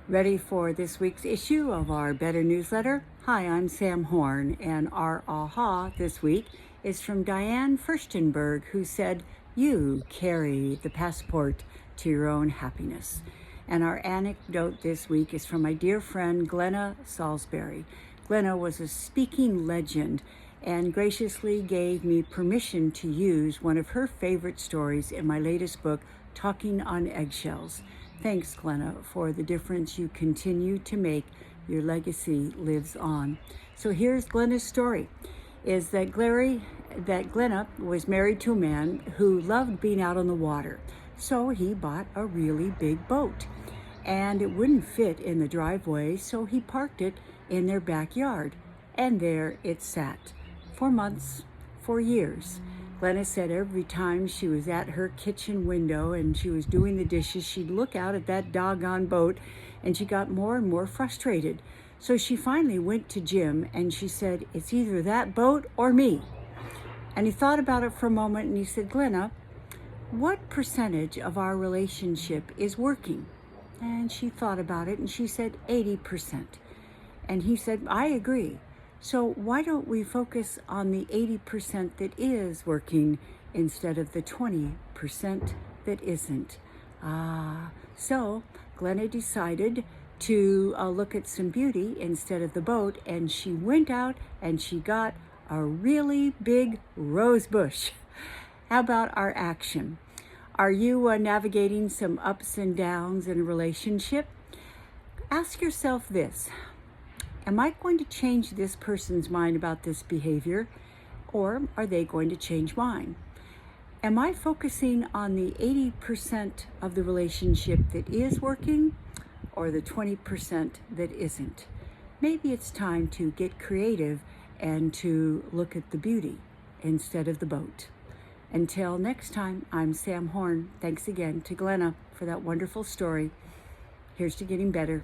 Ready for this week's issue of our Better newsletter? Hi, I'm Sam Horn, and our aha this week is from Diane Furstenberg, who said, "You carry the passport to your own happiness." And our anecdote this week is from my dear friend Glenna Salisbury. Glenna was a speaking legend and graciously gave me permission to use one of her favorite stories in my latest book, Talking on Eggshells. Thanks, Glenna, for the difference you continue to make. Your legacy lives on. So here's Glenna's story, is that Glenna was married to a man who loved being out on the water. So he bought a really big boat, and it wouldn't fit in the driveway, so he parked it in their backyard. And there it sat for months, for years. Glenna said every time she was at her kitchen window and she was doing the dishes, she'd look out at that doggone boat, and she got more and more frustrated. So she finally went to Jim and she said, "It's either that boat or me." And he thought about it for a moment and he said, "Glenna, what percentage of our relationship is working?" And she thought about it and she said 80%. And he said, "I agree. So why don't we focus on the 80% that is working instead of the 20% that isn't?" So Glenna decided to look at some beauty instead of the boat, and she went out and she got a really big rose bush. How about our action? Are you navigating some ups and downs in a relationship? Ask yourself this: am I going to change this person's mind about this behavior, or are they going to change mine? Am I focusing on the 80% of the relationship that is working, or the 20% that isn't? Maybe it's time to get creative and to look at the beauty instead of the boat. Until next time, I'm Sam Horn. Thanks again to Glenna for that wonderful story. Here's to getting better.